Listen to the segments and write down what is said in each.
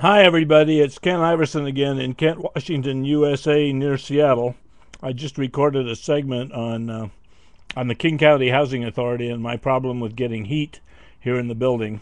Hi, everybody. It's Ken Iverson again in Kent, Washington, USA, near Seattle. I just recorded a segment on the King County Housing Authority and my problem with getting heat here in the building.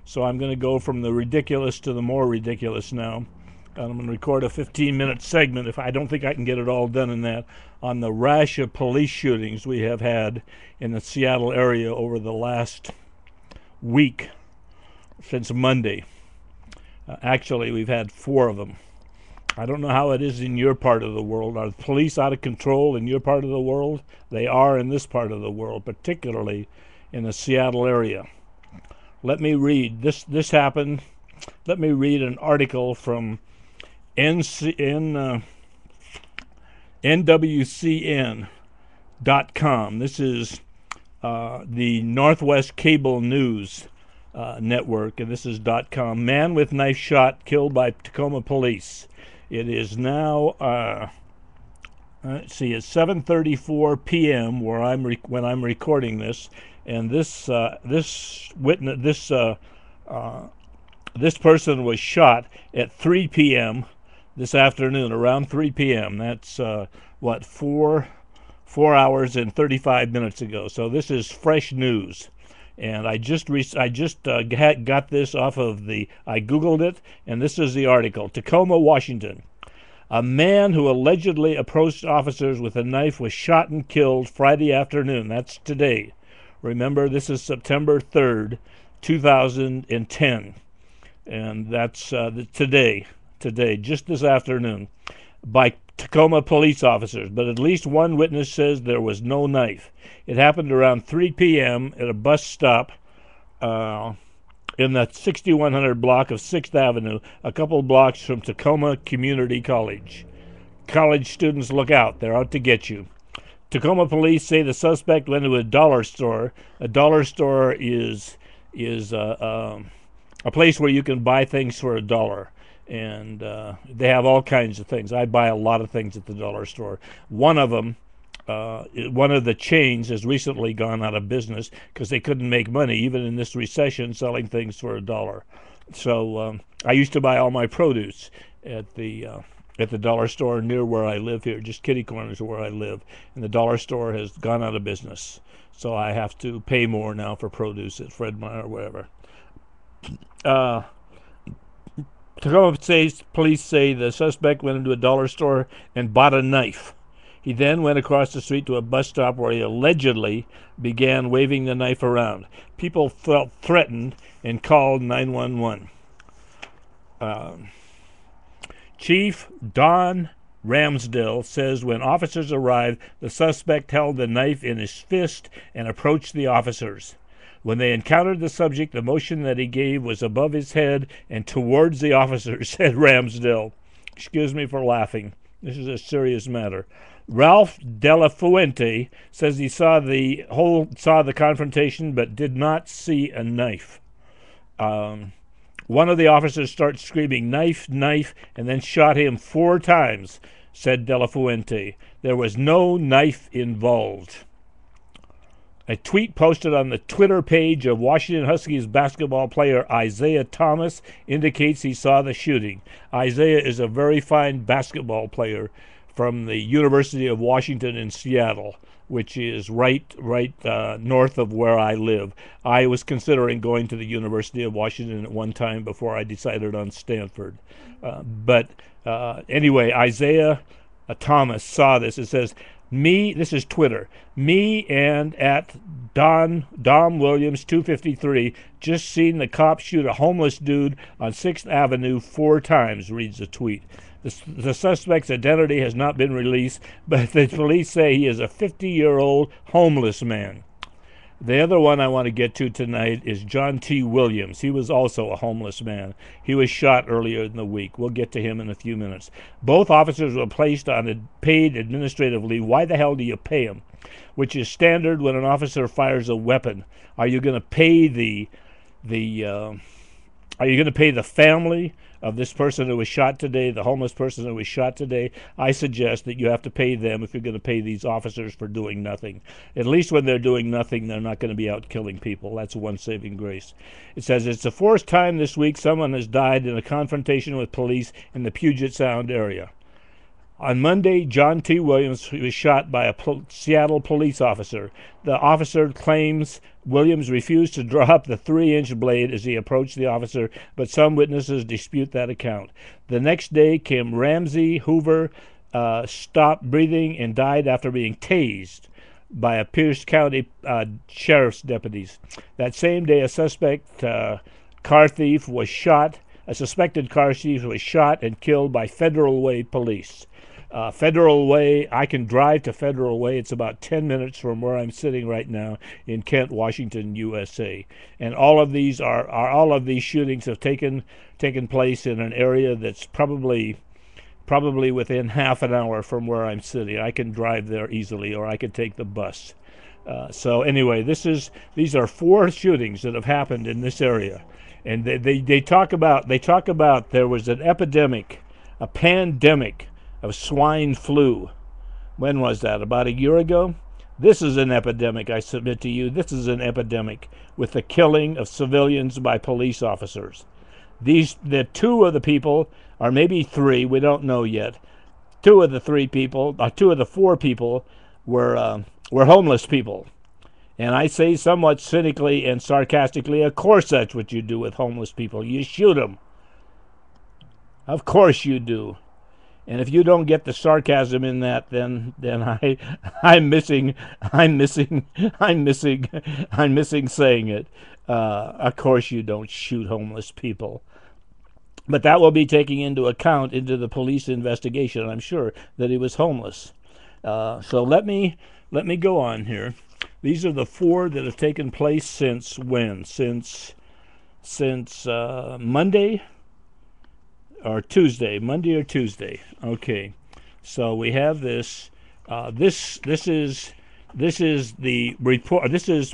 So I'm going to go from the ridiculous to the more ridiculous now. And I'm going to record a 15-minute segment. If I don't think I can get it all done in that, on the rash of police shootings we have had in the Seattle area over the last week since Monday. Actually, we've had 4 of them. I don't know how it is in your part of the world. Are the police out of control in your part of the world? They are in this part of the world, particularly in the Seattle area. Let me read. This happened. Let me read an article from NWCN.com. This is the Northwest Cable News network, and this is .com. Man with knife shot, killed by Tacoma police. It is now it's 7:34 p.m. where when I'm recording this, and this person was shot at 3 p.m. this afternoon, around 3 p.m. That's 4 hours and 35 minutes ago. So this is fresh news. And I just got this off of I Googled it, and this is the article. Tacoma, Washington. A man who allegedly approached officers with a knife was shot and killed Friday afternoon. That's today. Remember, this is September 3rd, 2010. And that's today, just this afternoon, by Tacoma police officers, but at least one witness says there was no knife. It happened around 3 p.m. at a bus stop in the 6100 block of 6th Avenue, a couple blocks from Tacoma Community College. College students, look out. They're out to get you. Tacoma police say the suspect went to a dollar store. A dollar store is a place where you can buy things for $1. And they have all kinds of things. I buy a lot of things at the dollar store. One of them, one of the chains, has recently gone out of business because they couldn't make money, even in this recession, selling things for $1. So I used to buy all my produce at the dollar store near where I live here, just kitty corners of where I live. And the dollar store has gone out of business. So I have to pay more now for produce at Fred Meyer or wherever. Tacoma police say the suspect went into a dollar store and bought a knife. He then went across the street to a bus stop where he allegedly began waving the knife around. People felt threatened and called 911. Chief Don Ramsdell says when officers arrived, the suspect held the knife in his fist and approached the officers. When they encountered the subject, the motion that he gave was above his head and towards the officers, said Ramsdell. Excuse me for laughing. This is a serious matter. Ralph Della Fuente says he saw the confrontation but did not see a knife. One of the officers started screaming, "Knife, knife," and then shot him 4 times, said Della Fuente. There was no knife involved. A tweet posted on the Twitter page of Washington Huskies basketball player Isaiah Thomas indicates he saw the shooting. Isaiah is a very fine basketball player from the University of Washington in Seattle, which is right north of where I live. I was considering going to the University of Washington at one time before I decided on Stanford. But anyway, Isaiah Thomas saw this. It says, this is Twitter, me and at Dom Williams 253 just seen the cops shoot a homeless dude on 6th Avenue 4 times, reads the tweet. The suspect's identity has not been released, but the police say he is a 50-year-old homeless man. The other one I want to get to tonight is John T. Williams. He was also a homeless man. He was shot earlier in the week. We'll get to him in a few minutes. Both officers were placed on paid administrative leave. Why the hell do you pay them? Which is standard when an officer fires a weapon. Are you going to pay the family of this person who was shot today, the homeless person who was shot today, I suggest that you have to pay them if you're going to pay these officers for doing nothing. At least when they're doing nothing, they're not going to be out killing people. That's one saving grace. It says it's the fourth time this week someone has died in a confrontation with police in the Puget Sound area. On Monday, John T. Williams was shot by a Seattle police officer. The officer claims Williams refused to drop the 3-inch blade as he approached the officer, but some witnesses dispute that account. The next day, Kim Ramsey Hoover stopped breathing and died after being tased by a Pierce County sheriff's deputies. That same day, a suspected car thief was shot and killed by Federal Way police. Federal Way, I can drive to Federal Way. It's about 10 minutes from where I'm sitting right now in Kent, Washington, USA. And all of these shootings have taken place in an area that's probably within half an hour from where I'm sitting. I can drive there easily, or I could take the bus. So anyway, these are 4 shootings that have happened in this area, and they talk about there was an epidemic, a pandemic of swine flu. When was that? About a year ago? This is an epidemic, I submit to you. This is an epidemic with the killing of civilians by police officers. The 2 of the people, or maybe 3, we don't know yet. 2 of the 4 people were homeless people. And I say somewhat cynically and sarcastically, of course that's what you do with homeless people. You shoot them. Of course you do. And if you don't get the sarcasm in that, then I'm missing saying it. Of course you don't shoot homeless people. But that will be taking into account into the police investigation, I'm sure, that he was homeless. So let me go on here. These are the 4 that have taken place since when? Since Monday or Tuesday. Monday or Tuesday. Okay. So we have this. This is the report. This is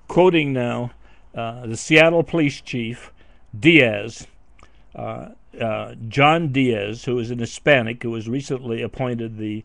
quoting now the Seattle police chief Diaz. John Diaz, who is an Hispanic, who was recently appointed the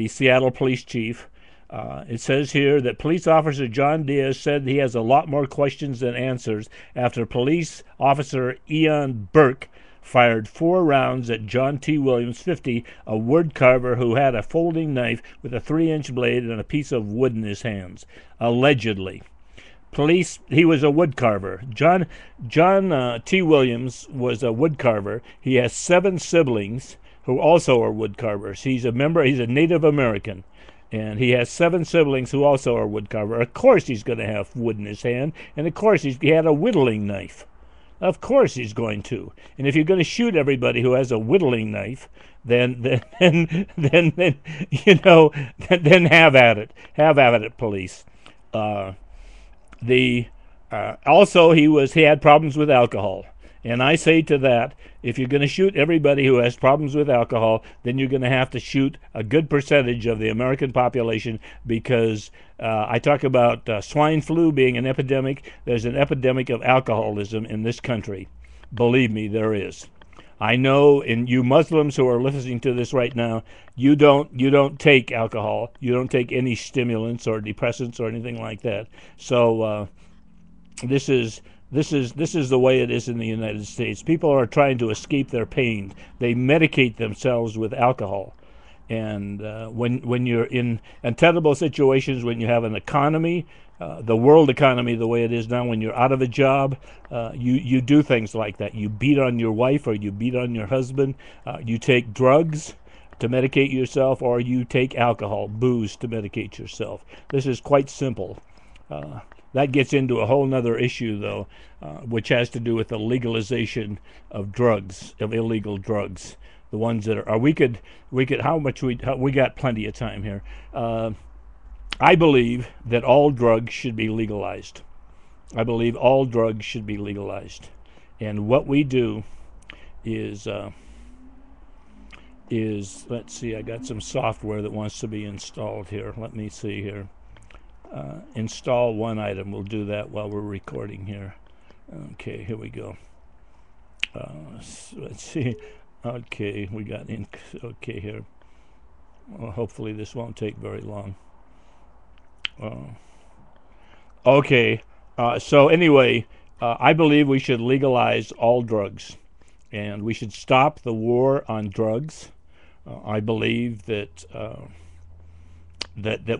Seattle police chief. It says here that police officer John Diaz said he has a lot more questions than answers after police officer Ian Burke fired 4 rounds at John T. Williams, 50, a wood carver who had a folding knife with a 3-inch blade and a piece of wood in his hands, allegedly. He was a wood carver. John T. Williams was a wood carver. He has 7 siblings who also are wood carvers. He's a Native American, and he has 7 siblings who also are wood carver. Of course he's going to have wood in his hand, and of course he had a whittling knife. Of course he's going to. And if you're going to shoot everybody who has a whittling knife, then you know, then have at it. Have at it, police. Also he had problems with alcohol. And I say to that, if you're going to shoot everybody who has problems with alcohol, then you're going to have to shoot a good percentage of the American population, because I talk about swine flu being an epidemic. There's an epidemic of alcoholism in this country. Believe me, there is. I know, and you Muslims who are listening to this right now, you don't take alcohol. You don't take any stimulants or depressants or anything like that. So this is the way it is in the United States. People are trying to escape their pain. They medicate themselves with alcohol. And when you're in untenable situations, when you have an economy, the world economy the way it is now, when you're out of a job, you do things like that. You beat on your wife, or you beat on your husband. You take drugs to medicate yourself, or you take alcohol, booze, to medicate yourself. This is quite simple. That gets into a whole nother issue, though, which has to do with the legalization of drugs, of illegal drugs. The ones that are, we could, we got plenty of time here. I believe that all drugs should be legalized. I believe all drugs should be legalized. And what we do is let's see, I got some software that wants to be installed here. Let me see here. Install one item. We'll do that while we're recording here. Okay, here we go. Let's see. Okay, we got in. Okay, here. Well, hopefully this won't take very long. Uh, okay. So anyway, I believe we should legalize all drugs, and we should stop the war on drugs. I believe that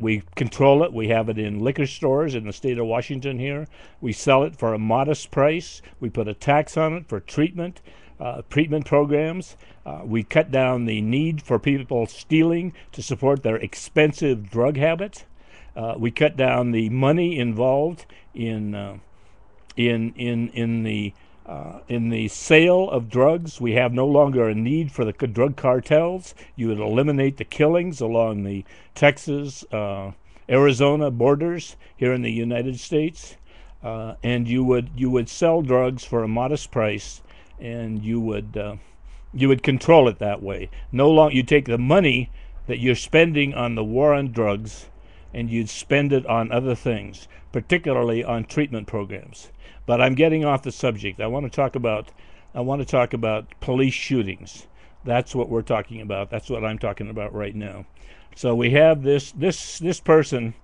we control it. We have it in liquor stores in the state of Washington here. We sell it for a modest price. We put a tax on it for treatment programs. We cut down the need for people stealing to support their expensive drug habit. We cut down the money involved in the sale of drugs. We have no longer a need for the drug cartels. You would eliminate the killings along the Texas, Arizona borders here in the United States, and you would sell drugs for a modest price, and you would control it that way. No long you take the money that you're spending on the war on drugs, and you'd spend it on other things, particularly on treatment programs. But I'm getting off the subject. I want to talk about police shootings. That's what we're talking about. That's what I'm talking about right now. So we have this person,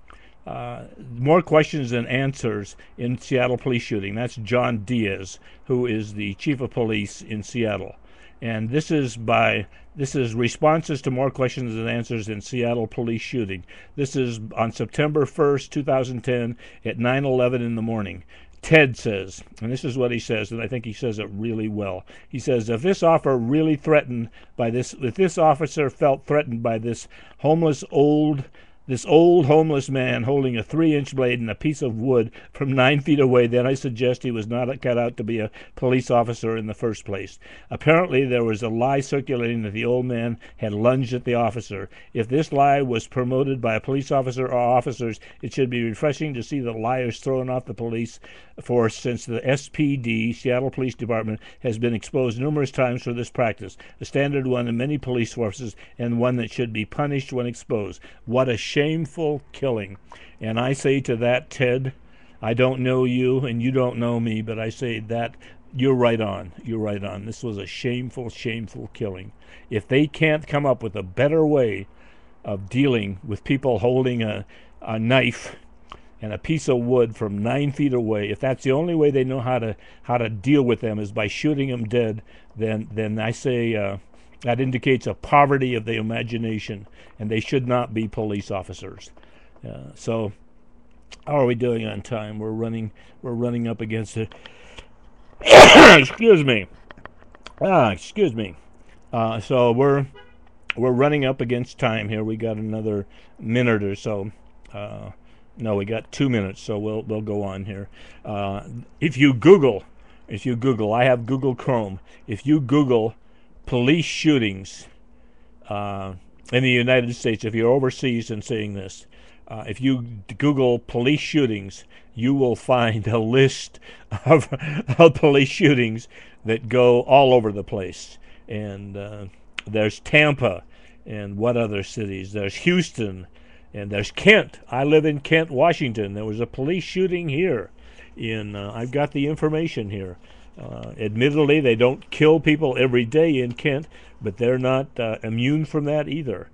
more questions than answers in Seattle police shooting. That's John Diaz, who is the chief of police in Seattle. And this is responses to more questions than answers in Seattle police shooting. This is on September 1st, 2010 at 9:11 in the morning. Ted says, and this is what he says, and I think he says it really well. He says, if this officer felt threatened by this old homeless man holding a 3-inch blade and a piece of wood from 9 feet away, then I suggest he was not cut out to be a police officer in the first place. Apparently, there was a lie circulating that the old man had lunged at the officer. If this lie was promoted by a police officer or officers, it should be refreshing to see the liars thrown off the police force, since the SPD, Seattle Police Department, has been exposed numerous times for this practice, a standard one in many police forces and one that should be punished when exposed. What a shameful killing. And I say to that, Ted, I don't know you and you don't know me, but I say that you're right on. You're right on. This was a shameful, shameful killing. If they can't come up with a better way of dealing with people holding a knife and a piece of wood from 9 feet away, if that's the only way they know how to deal with them is by shooting them dead, then I say that indicates a poverty of the imagination, and they should not be police officers. So, how are we doing on time? We're running up against it. Excuse me. Excuse me. So we're running up against time here. We got another minute or so. No, we got 2 minutes, so we'll go on here. If you Google, I have Google Chrome. If you Google police shootings in the United States, if you're overseas and seeing this, if you Google police shootings, you will find a list of police shootings that go all over the place. And there's Tampa, and what other cities? There's Houston, and there's Kent. I live in Kent, Washington. There was a police shooting here. I've got the information here. Admittedly, they don't kill people every day in Kent, but they're not immune from that either.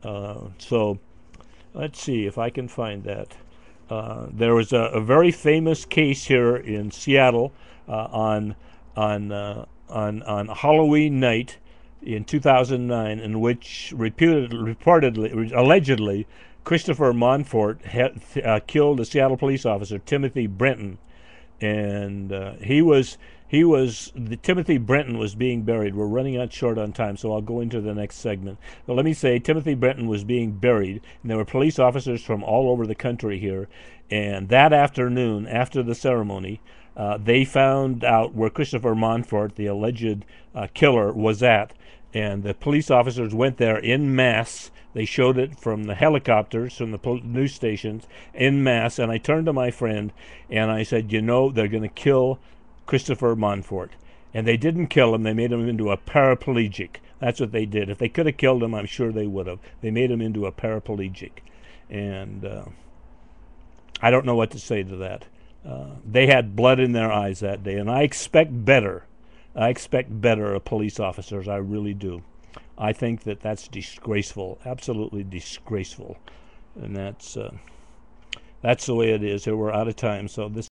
So let's see if I can find that. There was a very famous case here in Seattle on Halloween night in 2009, in which allegedly, Christopher Monfort killed a Seattle police officer, Timothy Brenton, and Timothy Brenton was being buried. We're running out short on time, so I'll go into the next segment. But let me say, Timothy Brenton was being buried, and there were police officers from all over the country here. And that afternoon, after the ceremony, they found out where Christopher Monfort, the alleged killer, was at. And the police officers went there en masse. They showed it from the helicopters, from the news stations, en masse. And I turned to my friend, and I said, they're going to kill Christopher Monfort. And they didn't kill him. They made him into a paraplegic. That's what they did. If they could have killed him, I'm sure they would have. They made him into a paraplegic. And I don't know what to say to that. They had blood in their eyes that day, and I expect better. I expect better of police officers. I really do. I think that that's disgraceful, absolutely disgraceful, and that's the way it is. We're out of time, so this